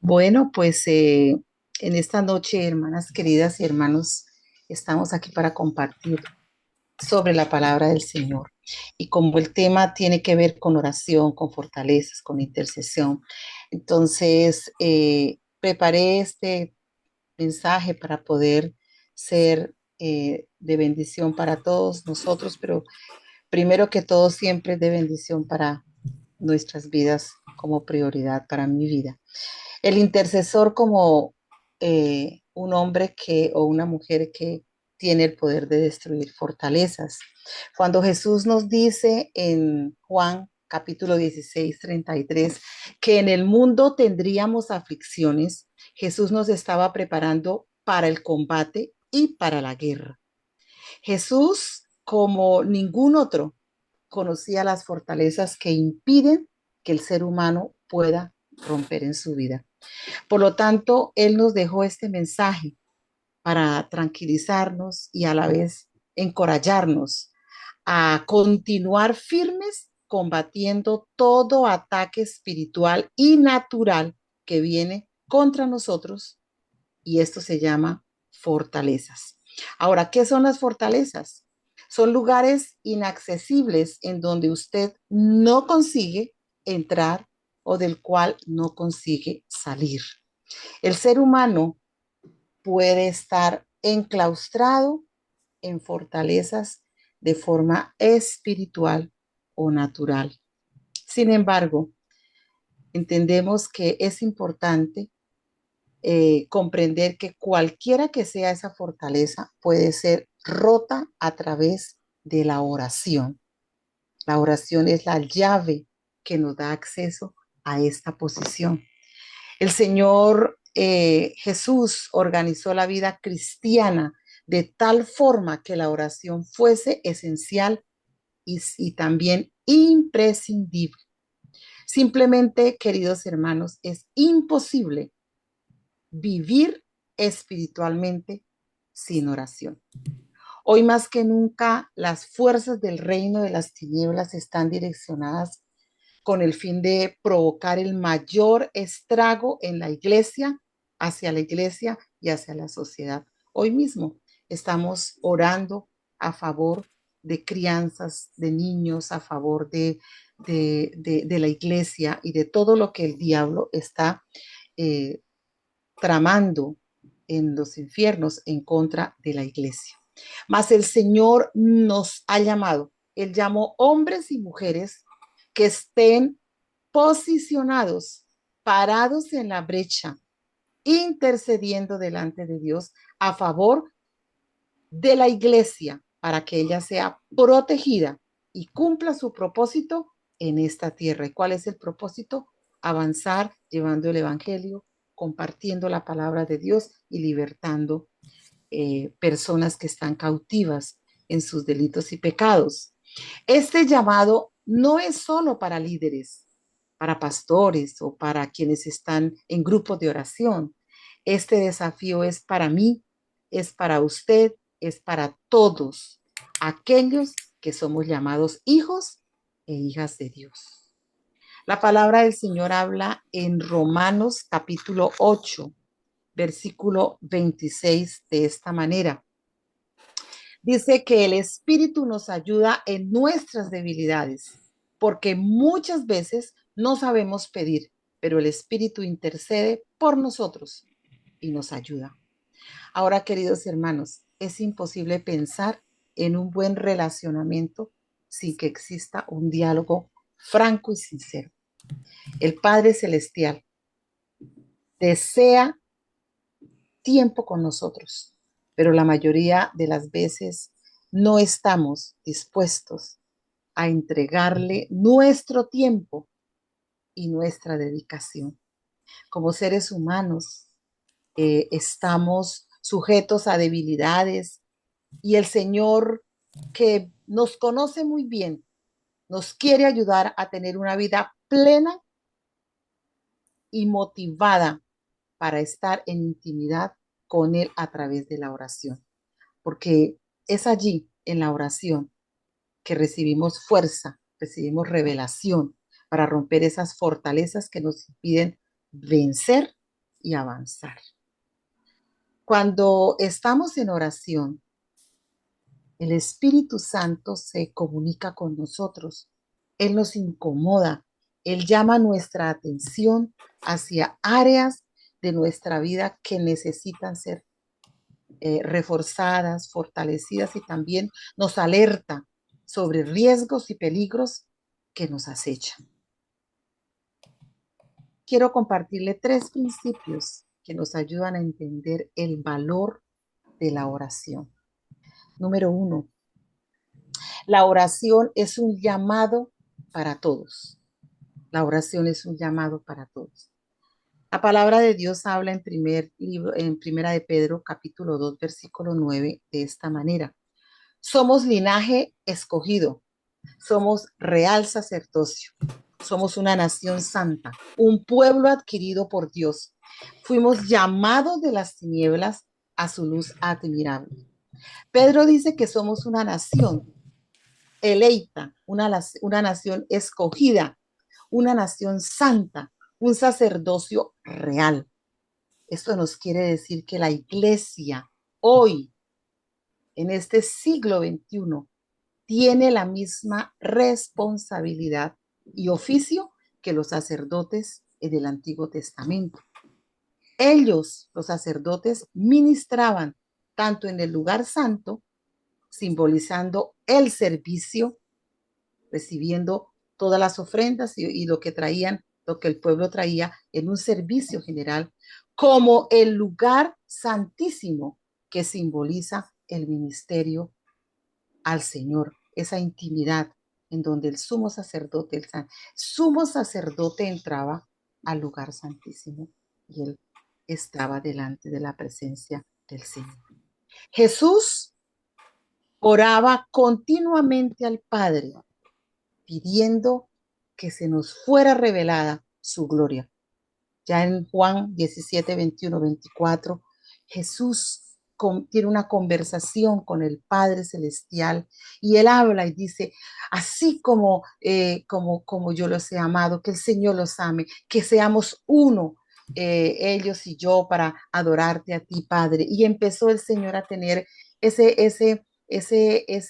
Bueno, pues en esta noche, hermanas queridas y hermanos, estamos aquí para compartir sobre la palabra del Señor. Y como el tema tiene que ver con oración, con fortalezas, con intercesión, entonces preparé este mensaje para poder ser de bendición para todos nosotros, pero primero que todo siempre de bendición para nuestras vidas como prioridad para mi vida. El intercesor como un hombre que o una mujer que tiene el poder de destruir fortalezas. Cuando Jesús nos dice en Juan capítulo 16:33 que en el mundo tendríamos aflicciones, Jesús nos estaba preparando para el combate y para la guerra. Jesús, como ningún otro, conocía las fortalezas que impiden que el ser humano pueda romper en su vida. Por lo tanto, Él nos dejó este mensaje para tranquilizarnos y a la vez encorallarnos a continuar firmes combatiendo todo ataque espiritual y natural que viene contra nosotros, y esto se llama fortalezas. Ahora, ¿qué son las fortalezas? Son lugares inaccesibles en donde usted no consigue entrar o del cual no consigue salir. El ser humano puede estar enclaustrado en fortalezas de forma espiritual o natural. Sin embargo, entendemos que es importante comprender que cualquiera que sea esa fortaleza puede ser rota a través de la oración. La oración es la llave que nos da acceso a esta posición. El Señor Jesús organizó la vida cristiana de tal forma que la oración fuese esencial y también imprescindible. Simplemente, queridos hermanos, es imposible vivir espiritualmente sin oración. Hoy más que nunca, las fuerzas del reino de las tinieblas están direccionadas con el fin de provocar el mayor estrago en la iglesia, hacia la iglesia y hacia la sociedad. Hoy mismo estamos orando a favor de crianzas de niños, a favor de la iglesia y de todo lo que el diablo está eh, tramando en los infiernos en contra de la iglesia. Mas el Señor nos ha llamado, Él llamó hombres y mujeres que estén posicionados, parados en la brecha, intercediendo delante de Dios a favor de la iglesia para que ella sea protegida y cumpla su propósito en esta tierra. ¿Y cuál es el propósito? Avanzar llevando el evangelio, compartiendo la palabra de Dios y libertando personas que están cautivas en sus delitos y pecados. Este llamado no es solo para líderes, para pastores o para quienes están en grupos de oración. Este desafío es para mí, es para usted, es para todos aquellos que somos llamados hijos e hijas de Dios. La palabra del Señor habla en Romanos capítulo 8, versículo 26 de esta manera. Dice que el Espíritu nos ayuda en nuestras debilidades, porque muchas veces no sabemos pedir, pero el Espíritu intercede por nosotros y nos ayuda. Ahora, queridos hermanos, es imposible pensar en un buen relacionamiento sin que exista un diálogo franco y sincero. El Padre Celestial desea tiempo con nosotros, pero la mayoría de las veces no estamos dispuestos a entregarle nuestro tiempo y nuestra dedicación. Como seres humanos, estamos sujetos a debilidades y el Señor, que nos conoce muy bien, nos quiere ayudar a tener una vida plena y motivada para estar en intimidad con Él a través de la oración, porque es allí, en la oración, que recibimos fuerza, recibimos revelación para romper esas fortalezas que nos impiden vencer y avanzar. Cuando estamos en oración, el Espíritu Santo se comunica con nosotros. Él nos incomoda. Él llama nuestra atención hacia áreas de nuestra vida que necesitan ser reforzadas, fortalecidas, y también nos alerta sobre riesgos y peligros que nos acechan. Quiero compartirle 3 principios que nos ayudan a entender el valor de la oración. Número 1, la oración es un llamado para todos. La oración es un llamado para todos. La palabra de Dios habla en Primera de Pedro, capítulo 2, versículo 9, de esta manera. Somos linaje escogido, somos real sacerdocio, somos una nación santa, un pueblo adquirido por Dios. Fuimos llamados de las tinieblas a su luz admirable. Pedro dice que somos una nación eleita, una nación escogida, una nación santa, un sacerdocio real. Esto nos quiere decir que la iglesia hoy, en este siglo XXI, tiene la misma responsabilidad y oficio que los sacerdotes en el Antiguo Testamento. Ellos, los sacerdotes, ministraban tanto en el lugar santo, simbolizando el servicio, recibiendo todas las ofrendas y lo que traían, lo que el pueblo traía en un servicio general, como el lugar santísimo que simboliza el ministerio al Señor, esa intimidad en donde el sumo sacerdote, sumo sacerdote entraba al lugar santísimo y él estaba delante de la presencia del Señor. Jesús oraba continuamente al Padre, pidiendo que se nos fuera revelada su gloria. Ya en Juan 17, 21, 24, Jesús tiene una conversación con el Padre Celestial y él habla y dice, así como yo los he amado, que el Señor los ame, que seamos uno, ellos y yo, para adorarte a ti, Padre. Y empezó el Señor a tener ese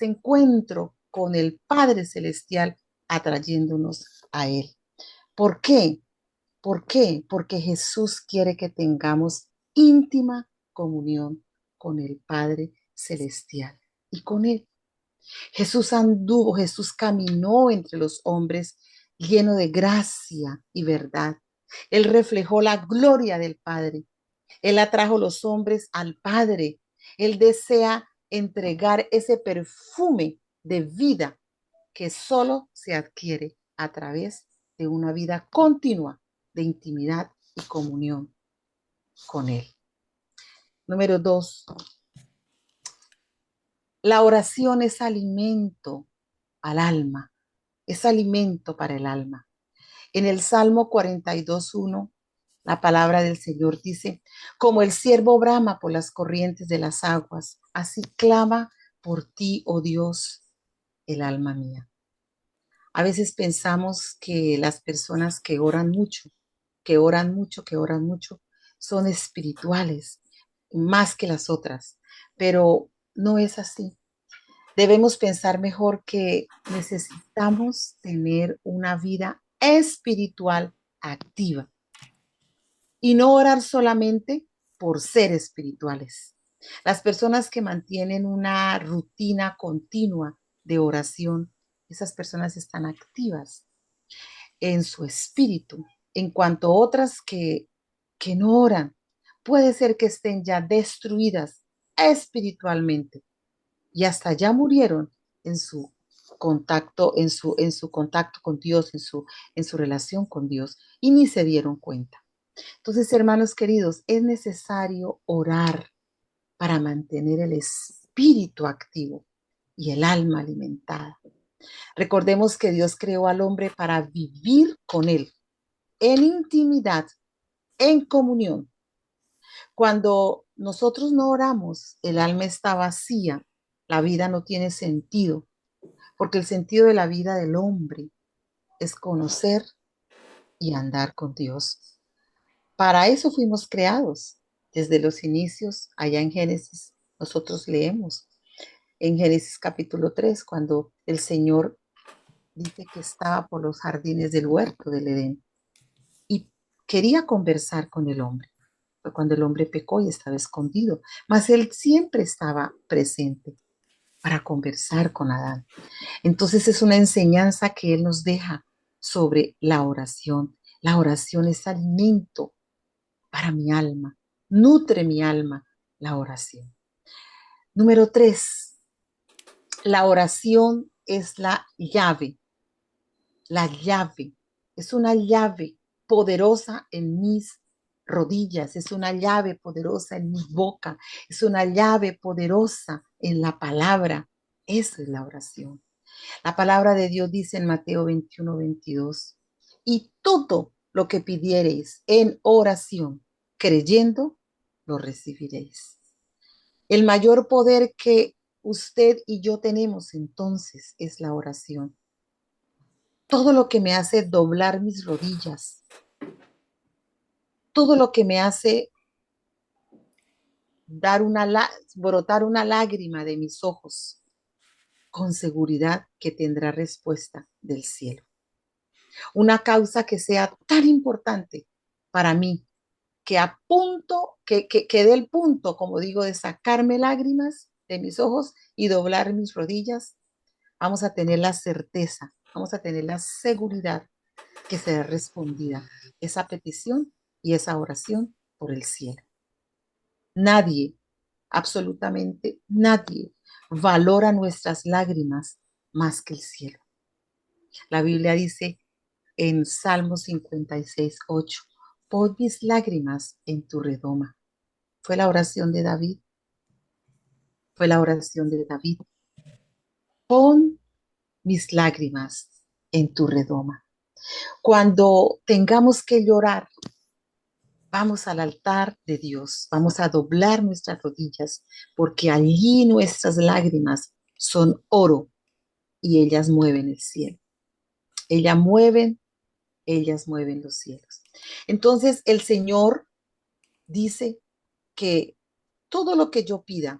encuentro con el Padre Celestial, atrayéndonos a Él. ¿Por qué? ¿Por qué? Porque Jesús quiere que tengamos íntima comunión con el Padre Celestial y con Él. Jesús caminó entre los hombres lleno de gracia y verdad. Él reflejó la gloria del Padre. Él atrajo los hombres al Padre. Él desea entregar ese perfume de vida que solo se adquiere a través de una vida continua de intimidad y comunión con Él. Número 2, la oración es alimento al alma, es alimento para el alma. En el Salmo 42:1, la palabra del Señor dice, como el ciervo brama por las corrientes de las aguas, así clama por ti, oh Dios, el alma mía. A veces pensamos que las personas que oran mucho, que oran mucho, que oran mucho, son espirituales más que las otras, pero no es así. Debemos pensar mejor que necesitamos tener una vida espiritual activa y no orar solamente por ser espirituales. Las personas que mantienen una rutina continua de oración, esas personas están activas en su espíritu. En cuanto a otras que no oran, puede ser que estén ya destruidas espiritualmente y hasta ya murieron en su contacto, en su contacto con Dios, en su relación con Dios, y ni se dieron cuenta. Entonces, hermanos queridos, es necesario orar para mantener el espíritu activo y el alma alimentada. Recordemos que Dios creó al hombre para vivir con él en intimidad, en comunión. Cuando nosotros no oramos, el alma está vacía, la vida no tiene sentido, porque el sentido de la vida del hombre es conocer y andar con Dios. Para eso fuimos creados. Desde los inicios, allá en Génesis, nosotros leemos en Génesis capítulo 3 cuando el Señor dice que estaba por los jardines del huerto del Edén y quería conversar con el hombre. Fue cuando el hombre pecó y estaba escondido, mas él siempre estaba presente para conversar con Adán. Entonces es una enseñanza que él nos deja sobre la oración. La oración es alimento para mi alma, nutre mi alma la oración. Número 3, la oración es la llave, es una llave poderosa en mis rodillas, es una llave poderosa en mi boca, es una llave poderosa en la palabra. Eso es la oración. La palabra de Dios dice en Mateo 21:22, y todo lo que pidiereis en oración, creyendo, lo recibiréis. El mayor poder que usted y yo tenemos entonces es la oración. Todo lo que me hace doblar mis rodillas, todo lo que me hace brotar una lágrima de mis ojos, con seguridad que tendrá respuesta del cielo. Una causa que sea tan importante para mí, que a punto, que dé el punto, como digo, de sacarme lágrimas de mis ojos y doblar mis rodillas, vamos a tener la certeza, vamos a tener la seguridad que será respondida esa petición y esa oración por el cielo. Nadie, absolutamente nadie, valora nuestras lágrimas más que el cielo. La Biblia dice en Salmo 56:8, pon mis lágrimas en tu redoma. Fue la oración de David, fue la oración de David. Pon mis lágrimas en tu redoma. Cuando tengamos que llorar, vamos al altar de Dios, vamos a doblar nuestras rodillas, porque allí nuestras lágrimas son oro y ellas mueven el cielo. Ellas mueven los cielos. Entonces el Señor dice que todo lo que yo pida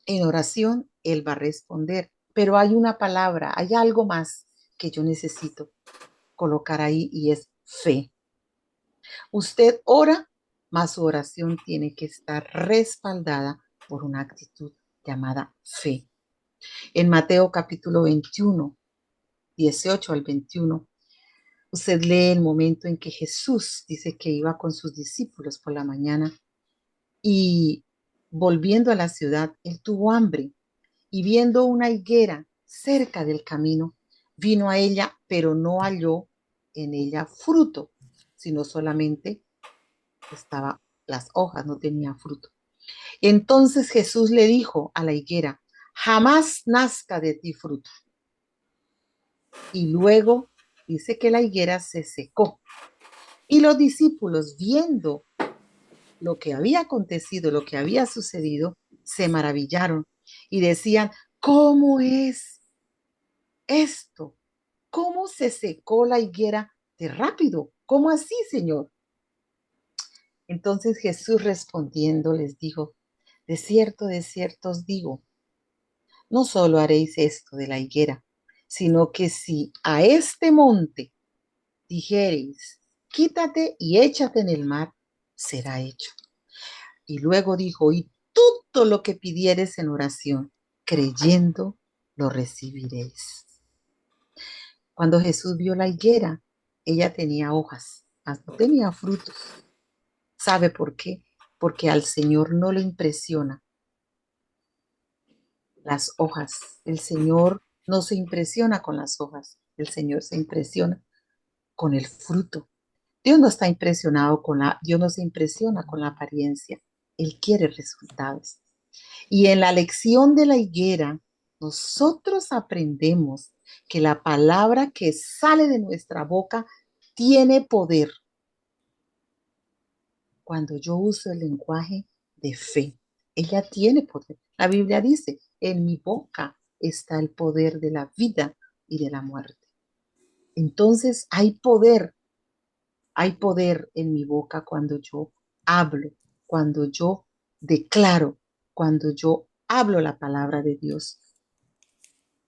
en oración, Él va a responder. Pero hay una palabra, hay algo más que yo necesito colocar ahí y es fe. Usted ora, mas su oración tiene que estar respaldada por una actitud llamada fe. En Mateo capítulo 21, 18 al 21, usted lee el momento en que Jesús dice que iba con sus discípulos por la mañana y volviendo a la ciudad, él tuvo hambre y viendo una higuera cerca del camino, vino a ella, pero no halló en ella fruto, sino solamente estaba las hojas, no tenía fruto. Entonces Jesús le dijo a la higuera, jamás nazca de ti fruto. Y luego dice que la higuera se secó. Y los discípulos, viendo lo que había acontecido, lo que había sucedido, se maravillaron y decían, ¿cómo es esto? ¿Cómo se secó la higuera de rápido? ¿Cómo así, Señor? Entonces Jesús respondiendo les dijo, de cierto os digo, no solo haréis esto de la higuera, sino que si a este monte dijereis, quítate y échate en el mar, será hecho. Y luego dijo, y todo lo que pidieres en oración, creyendo, lo recibiréis. Cuando Jesús vio la higuera, ella tenía hojas, mas no tenía frutos. ¿Sabe por qué? Porque al Señor no le impresiona las hojas. El Señor no se impresiona con las hojas. El Señor se impresiona con el fruto. Dios no está impresionado Dios no se impresiona con la apariencia. Él quiere resultados. Y en la lección de la higuera, nosotros aprendemos que la palabra que sale de nuestra boca tiene poder cuando yo uso el lenguaje de fe. Ella tiene poder. La Biblia dice, en mi boca está el poder de la vida y de la muerte. Entonces hay poder Hay poder en mi boca cuando yo hablo, cuando yo declaro, cuando yo hablo la palabra de Dios.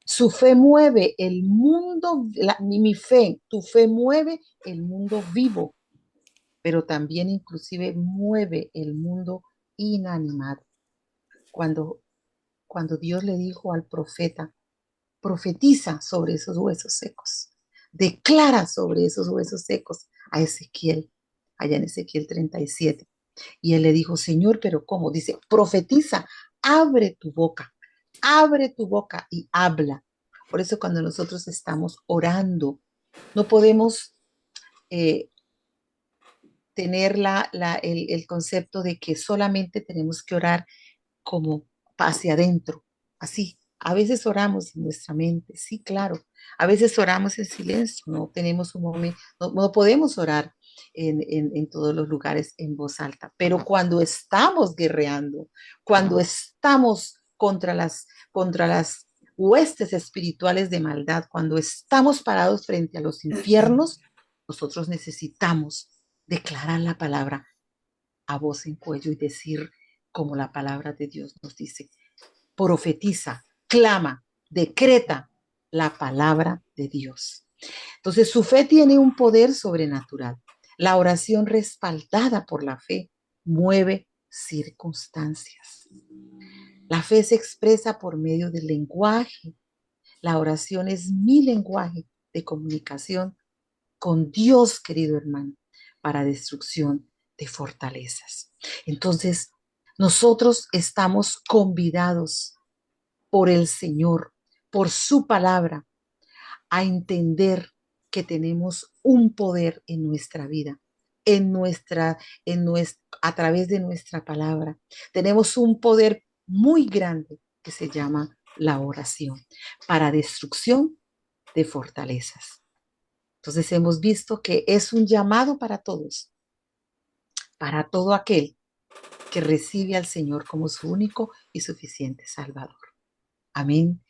Su fe mueve el mundo, mi fe, tu fe mueve el mundo vivo, pero también inclusive mueve el mundo inanimado. Cuando, cuando Dios le dijo al profeta, profetiza sobre esos huesos secos, declara sobre esos huesos secos a Ezequiel, allá en Ezequiel 37. Y él le dijo, Señor, pero ¿cómo? Dice, profetiza, abre tu boca y habla. Por eso cuando nosotros estamos orando, no podemos eh, tener el concepto de que solamente tenemos que orar como hacia adentro, así. A veces oramos en nuestra mente, sí, claro. A veces oramos en silencio, no tenemos un momento, no podemos orar en todos los lugares en voz alta, pero cuando estamos guerreando, cuando estamos contra las huestes espirituales de maldad, cuando estamos parados frente a los infiernos, nosotros necesitamos declarar la palabra a voz en cuello y decir como la palabra de Dios nos dice, profetiza, clama, decreta la palabra de Dios. Entonces su fe tiene un poder sobrenatural. La oración respaldada por la fe mueve circunstancias. La fe se expresa por medio del lenguaje. La oración es mi lenguaje de comunicación con Dios, querido hermano, para destrucción de fortalezas. Entonces, nosotros estamos convidados por el Señor, por su palabra, a entender que tenemos un poder en nuestra vida, a través de nuestra palabra. Tenemos un poder muy grande que se llama la oración para destrucción de fortalezas. Entonces hemos visto que es un llamado para todos, para todo aquel que recibe al Señor como su único y suficiente Salvador. Amén.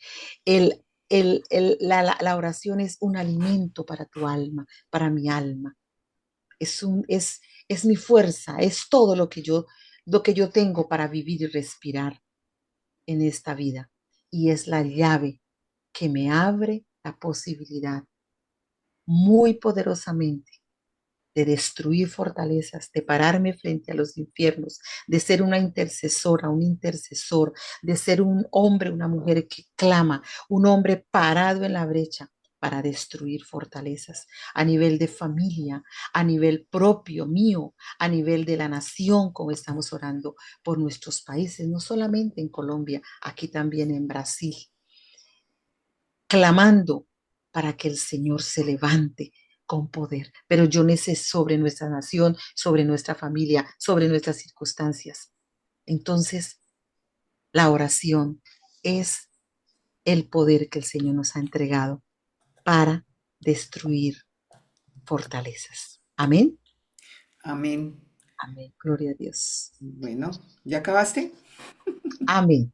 La oración es un alimento para tu alma, para mi alma. Es mi fuerza, es todo lo que yo tengo para vivir y respirar en esta vida. Y es la llave que me abre la posibilidad muy poderosamente de destruir fortalezas, de pararme frente a los infiernos, de ser una intercesora, un intercesor, de ser un hombre, una mujer que clama, un hombre parado en la brecha para destruir fortalezas a nivel de familia, a nivel propio mío, a nivel de la nación, como estamos orando por nuestros países, no solamente en Colombia, aquí también en Brasil, clamando para que el Señor se levante con poder. Pero yo necesito sobre nuestra nación, sobre nuestra familia, sobre nuestras circunstancias. Entonces, la oración es el poder que el Señor nos ha entregado para destruir fortalezas. Amén. Amén. Amén. Gloria a Dios. Bueno, ¿ya acabaste? Amén.